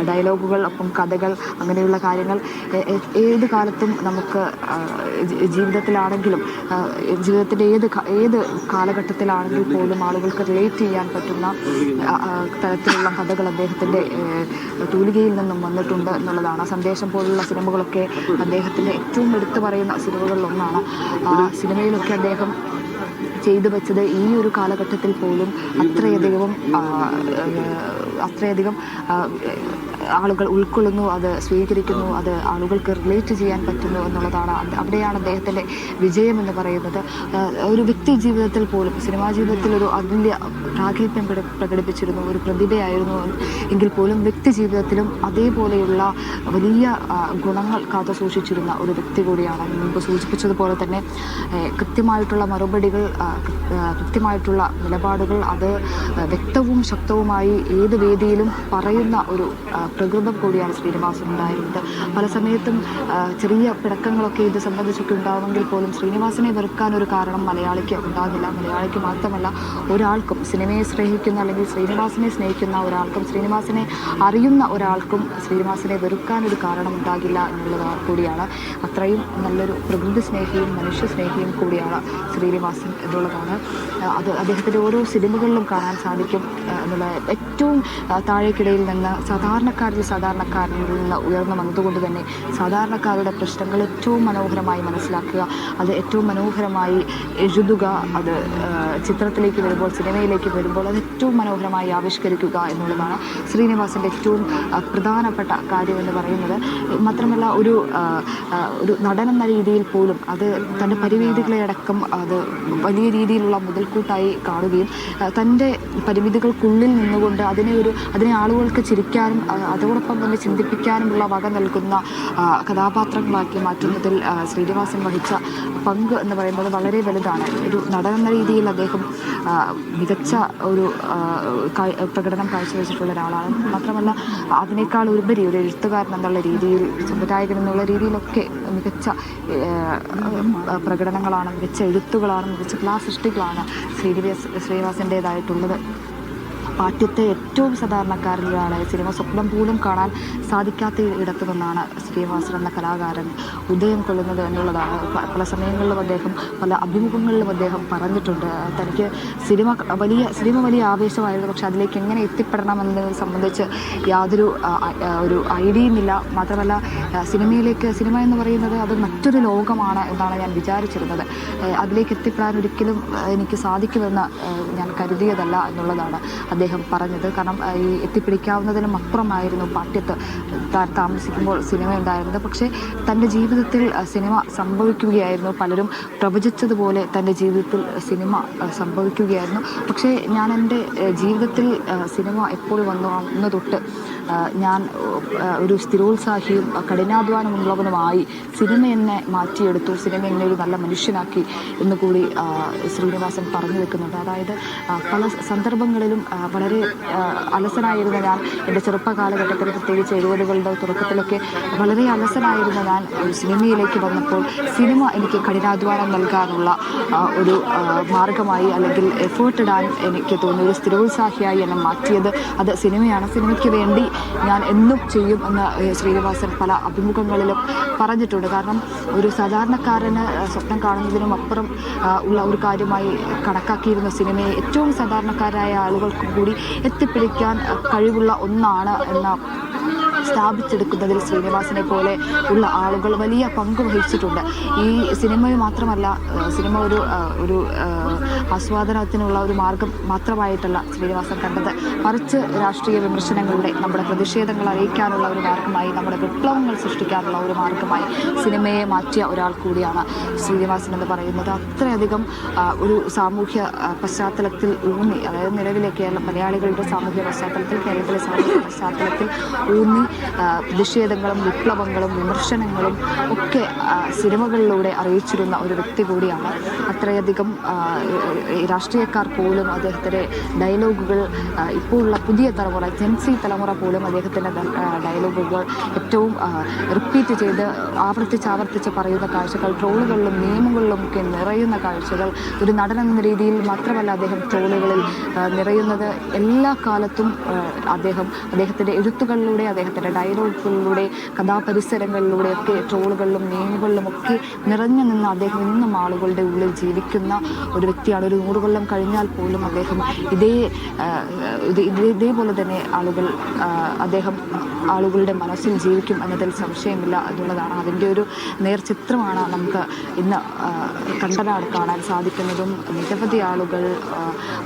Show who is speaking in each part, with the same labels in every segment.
Speaker 1: ഡയലോഗുകൾ, ഒപ്പം കഥകൾ, അങ്ങനെയുള്ള കാര്യങ്ങൾ ഏത് കാലത്തും നമുക്ക് ജീവിതത്തിലാണെങ്കിലും ജീവിതത്തിൻ്റെ ഏത് കാലഘട്ടത്തിലാണെങ്കിൽ പോലും ആളുകൾക്ക് റിലേറ്റ് ചെയ്യാൻ പറ്റുന്ന തരത്തിലുള്ള കഥകൾ അദ്ദേഹത്തിൻ്റെ തൂലികയിൽ നിന്നും വന്നിട്ടുണ്ട് എന്നുള്ളതാണ്. സന്ദേശം പോലുള്ള സിനിമകളൊക്കെ അദ്ദേഹത്തിൻ്റെ ഏറ്റവും എടുത്തു പറയുന്ന സിനിമകളിലൊന്നാണ്. ആ സിനിമയിലൊക്കെ അദ്ദേഹം ചെയ്തു വെച്ചത് ഈ ഒരു കാലഘട്ടത്തിൽ പോലും അത്രയധികം ആളുകൾ ഉൾക്കൊള്ളുന്നു, അത് സ്വീകരിക്കുന്നു, അത് ആളുകൾക്ക് റിലേറ്റ് ചെയ്യാൻ പറ്റുന്നു എന്നുള്ളതാണ്. അവിടെയാണ് അദ്ദേഹത്തിൻ്റെ വിജയം എന്ന് പറയുന്നത്. ഒരു വ്യക്തി ജീവിതത്തിൽ പോലും, സിനിമാ ജീവിതത്തിൽ ഒരു അതുല്യ പ്രാഗൽഭ്യം പ്രകടിപ്പിച്ചിരുന്നു, ഒരു പ്രതിഭയായിരുന്നു എങ്കിൽ പോലും വ്യക്തി ജീവിതത്തിലും അതേപോലെയുള്ള വലിയ ഗുണങ്ങൾ കാത്തു സൂക്ഷിച്ചിരുന്ന ഒരു വ്യക്തി കൂടിയാണ്. മുമ്പ് സൂചിപ്പിച്ചതുപോലെ തന്നെ കൃത്യമായിട്ടുള്ള മറുപടികൾ, കൃത്യമായിട്ടുള്ള നിലപാടുകൾ, അത് വ്യക്തവും ശക്തവുമായി ഏത് വേദിയിലും പറയുന്ന ഒരു പ്രകൃതം കൂടിയാണ് ശ്രീനിവാസൻ ഉണ്ടായിരുന്നത്. പല സമയത്തും ചെറിയ പിണക്കങ്ങളൊക്കെ ഇത് സംബന്ധിച്ചൊക്കെ ഉണ്ടാവുമെങ്കിൽ പോലും ശ്രീനിവാസനെ വെറുക്കാൻ ഒരു കാരണം മലയാളിക്ക് ഉണ്ടാകില്ല. മലയാളിക്ക് മാത്രമല്ല, ഒരാൾക്കും, സിനിമയെ സ്നേഹിക്കുന്ന അല്ലെങ്കിൽ ശ്രീനിവാസനെ സ്നേഹിക്കുന്ന ഒരാൾക്കും, ശ്രീനിവാസനെ അറിയുന്ന ഒരാൾക്കും ശ്രീനിവാസനെ വെറുക്കാൻ ഒരു കാരണം ഉണ്ടാകില്ല എന്നുള്ളത് കൂടിയാണ്. അത്രയും നല്ലൊരു പ്രകൃതി സ്നേഹിയും മനുഷ്യ സ്നേഹിയും കൂടിയാണ് ശ്രീനിവാസൻ എന്നുള്ളതാണ്. അത് അദ്ദേഹത്തിൻ്റെ ഓരോ സിനിമകളിലും കാണാൻ സാധിക്കും എന്നുള്ള ഏറ്റവും താഴേക്കിടയിൽ നിന്ന് സാധാരണക്കാരിൽ നിന്ന് ഉയർന്നു വന്നതുകൊണ്ട് തന്നെ സാധാരണക്കാരുടെ പ്രശ്നങ്ങൾ ഏറ്റവും മനോഹരമായി മനസ്സിലാക്കുക, അത് ഏറ്റവും മനോഹരമായി എഴുതുക, അത് ചിത്രത്തിലേക്ക് വരുമ്പോൾ, സിനിമയിലേക്ക് വരുമ്പോൾ അത് ഏറ്റവും മനോഹരമായി ആവിഷ്കരിക്കുക എന്നുള്ളതാണ് ശ്രീനിവാസൻ്റെ ഏറ്റവും പ്രധാനപ്പെട്ട കാര്യം എന്ന് പറയുന്നത്. മാത്രമല്ല, ഒരു നടനെന്ന രീതിയിൽ പോലും അത് തൻ്റെ പരിമിതികളെ അടക്കം അത് വലിയ രീതിയിലുള്ള മുതൽക്കൂട്ടായി കാണുകയും തൻ്റെ പരിമിതികൾക്കുള്ളിൽ നിന്നുകൊണ്ട് അതിനെ ആളുകൾക്ക് ചിരിക്കാനും അതോടൊപ്പം തന്നെ ചിന്തിപ്പിക്കാനുമുള്ള വക നൽകുന്ന കഥാപാത്രങ്ങളാക്കി മാറ്റുന്നതിൽ ശ്രീനിവാസൻ വഹിച്ച പങ്ക് എന്ന് പറയുന്നത് വളരെ വലുതാണ്. ഒരു നടനെന്ന രീതിയിൽ അദ്ദേഹം മികച്ച ഒരു പ്രകടനം കാഴ്ചവെച്ചിട്ടുള്ള ഒരാളാണ്. മാത്രമല്ല, അതിനേക്കാൾ ഉപരി ഒരു എഴുത്തുകാരൻ എന്നുള്ള രീതിയിൽ, സംവിധായകൻ എന്നുള്ള രീതിയിലൊക്കെ മികച്ച പ്രകടനങ്ങളാണ്, മികച്ച എഴുത്തുകളാണ്, മികച്ച കലാസൃഷ്ടികളാണ് ശ്രീനിവാസൻ്റേതായിട്ടുള്ളത്. പാഠ്യത്തെ ഏറ്റവും സാധാരണക്കാരിലാണ് സിനിമ സ്വപ്നം പോലും കാണാൻ സാധിക്കാത്ത ഇടത്തു നിന്നാണ് ശ്രീനിവാസൻ എന്ന കലാകാരൻ ഉദയം കൊള്ളുന്നത് എന്നുള്ളതാണ്. പല സമയങ്ങളിലും അദ്ദേഹം, പല അഭിമുഖങ്ങളിലും അദ്ദേഹം പറഞ്ഞിട്ടുണ്ട്, തനിക്ക് സിനിമ വലിയ ആവേശമായിരുന്നു, പക്ഷെ അതിലേക്ക് എങ്ങനെ എത്തിപ്പെടണമെന്നത് സംബന്ധിച്ച് യാതൊരു ഒരു ഐഡിയയും ഇല്ല. മാത്രമല്ല, സിനിമ എന്ന് പറയുന്നത് അത് മറ്റൊരു ലോകമാണ് എന്നാണ് ഞാൻ വിചാരിച്ചിരുന്നത്. അതിലേക്ക് എത്തിപ്പെടാൻ ഒരിക്കലും എനിക്ക് സാധിക്കുമെന്ന് ഞാൻ കരുതിയതല്ല എന്നുള്ളതാണ് അദ്ദേഹം പറഞ്ഞത്. കാരണം ഈ എത്തിപ്പിടിക്കാവുന്നതിനും അപ്പുറമായിരുന്നു പാഠ്യത്ത് താൻ താമസിക്കുമ്പോൾ സിനിമ ഉണ്ടായിരുന്നത്. പക്ഷേ തൻ്റെ ജീവിതത്തിൽ സിനിമ സംഭവിക്കുകയായിരുന്നു. പലരും പ്രവചിച്ചതുപോലെ തൻ്റെ ജീവിതത്തിൽ സിനിമ സംഭവിക്കുകയായിരുന്നു. പക്ഷേ ഞാൻ എൻ്റെ ജീവിതത്തിൽ സിനിമ എപ്പോൾ വന്നു തൊട്ട് ഞാൻ ഒരു സ്ഥിരോത്സാഹിയും കഠിനാധ്വാനമുള്ളവനുമായി സിനിമ എന്നെ മാറ്റിയെടുത്തു, സിനിമ എന്നെ ഒരു നല്ല മനുഷ്യനാക്കി എന്നുകൂടി ശ്രീനിവാസൻ പറഞ്ഞു വെക്കുന്നുണ്ട്. അതായത് പല സന്ദർഭങ്ങളിലും വളരെ അലസനായിരുന്ന ഞാൻ, എൻ്റെ ചെറുപ്പകാലഘട്ടത്തിൽ പ്രത്യേകിച്ച് 70കളുടെ തുടക്കത്തിലൊക്കെ വളരെ അലസനായിരുന്ന ഞാൻ സിനിമയിലേക്ക് വന്നപ്പോൾ സിനിമ എനിക്ക് കഠിനാധ്വാനം നൽകാനുള്ള ഒരു മാർഗമായി, അല്ലെങ്കിൽ എഫേർട്ട് ഇടാൻ എനിക്ക് തോന്നിയ ഒരു സ്ഥിരോത്സാഹിയായി എന്നെ മാറ്റിയത് അത് സിനിമയാണ്. സിനിമയ്ക്ക് വേണ്ടി ഞാൻ എന്നും ചെയ്യും എന്ന് ശ്രീനിവാസൻ പല അഭിമുഖങ്ങളിലും പറഞ്ഞിട്ടുണ്ട്. കാരണം ഒരു സാധാരണക്കാരന് സ്വപ്നം കാണുന്നതിനും അപ്പുറം ഉള്ള ഒരു കാര്യമായി കണക്കാക്കിയിരുന്ന സിനിമയെ ഏറ്റവും സാധാരണക്കാരായ ആളുകൾക്കും കൂടി എത്തിപ്പിടിക്കാൻ കഴിവുള്ള ഒന്നാണ് എന്ന സ്ഥാപിച്ചെടുക്കുന്നതിൽ ശ്രീനിവാസനെ പോലെ ഉള്ള ആളുകൾ വലിയ പങ്ക് വഹിച്ചിട്ടുണ്ട്. ഈ സിനിമയെ മാത്രമല്ല, സിനിമ ഒരു ആസ്വാദനത്തിനുള്ള ഒരു മാർഗം മാത്രമായിട്ടല്ല ശ്രീനിവാസൻ കണ്ടത്, മറിച്ച് രാഷ്ട്രീയ വിമർശനങ്ങളുടെ, നമ്മുടെ പ്രതിഷേധങ്ങൾ അറിയിക്കാനുള്ള ഒരു മാർഗമായി, നമ്മുടെ വിപ്ലവങ്ങൾ സൃഷ്ടിക്കാനുള്ള ഒരു മാർഗമായി സിനിമയെ മാറ്റിയ ഒരാൾ കൂടിയാണ് ശ്രീനിവാസൻ എന്ന് പറയുന്നത്. അത്രയധികം ഒരു സാമൂഹ്യ പശ്ചാത്തലത്തിൽ ഊന്നി, അതായത് നിലവിലെ മലയാളികളുടെ സാമൂഹ്യ പശ്ചാത്തലത്തിൽ, കേരളത്തിലെ സാമൂഹ്യ പശ്ചാത്തലത്തിൽ ഊന്നി പ്രതിഷേധങ്ങളും വിപ്ലവങ്ങളും വിമർശനങ്ങളും ഒക്കെ സിനിമകളിലൂടെ അറിയിച്ചിരുന്ന ഒരു വ്യക്തി കൂടിയാണ്. അത്രയധികം രാഷ്ട്രീയക്കാർ പോലും അദ്ദേഹത്തിൻ്റെ ഡയലോഗുകൾ, ഇപ്പോഴുള്ള പുതിയ തലമുറ ജെൻസി തലമുറ പോലും അദ്ദേഹത്തിൻ്റെ ഡയലോഗുകൾ ഏറ്റവും റിപ്പീറ്റ് ചെയ്ത് ആവർത്തിച്ച് പറയുന്ന കാഴ്ചകൾ ട്രോളുകളിലും മീമുകളിലും ഒക്കെ നിറയുന്ന കാഴ്ചകൾ ഒരു നടൻ എന്ന രീതിയിൽ മാത്രമല്ല അദ്ദേഹം ട്രോളുകളിൽ നിറയുന്നത്. എല്ലാ കാലത്തും അദ്ദേഹത്തിൻ്റെ എഴുത്തുകളിലൂടെ, അദ്ദേഹത്തിൻ്റെ ഡയലോഗുകളിലൂടെ, കഥാപരിസരങ്ങളിലൂടെ ഒക്കെ ട്രോളുകളിലും മീമുകളിലും ഒക്കെ നിറഞ്ഞു നിന്ന് അദ്ദേഹം ഇന്നും ആളുകളുടെ ഉള്ളിൽ ജീവിക്കുന്ന ഒരു വ്യക്തിയാണ്. ഒരു 100 കൊല്ലം കഴിഞ്ഞാൽ പോലും അദ്ദേഹം ഇതേപോലെ തന്നെ അദ്ദേഹം ആളുകളുടെ മനസ്സിൽ ജീവിക്കും എന്നതിൽ സംശയമില്ല എന്നുള്ളതാണ്. അതിൻ്റെ ഒരു നേർചിത്രമാണ് നമുക്ക് ഇന്ന് കണ്ടനാട് കാണാൻ സാധിക്കുന്നതും. നിരവധി ആളുകൾ,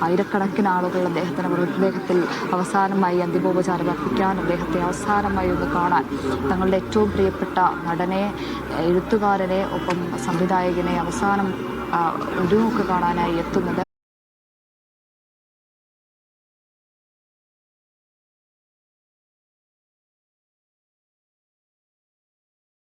Speaker 1: ആയിരക്കണക്കിന് ആളുകൾ അദ്ദേഹത്തിൻ്റെ മൃതദേഹത്തിൽ അവസാനമായി അന്തിമോപചാരം അർപ്പിക്കാൻ, അദ്ദേഹത്തെ അവസാനമായി ഒന്ന് കാണാൻ, തങ്ങളുടെ ഏറ്റവും പ്രിയപ്പെട്ട നടനെ, എഴുത്തുകാരനെ, ഒപ്പം സംവിധായകനെ അവസാനം ഒരു നോക്ക് കാണാനായി എത്തുന്നത്.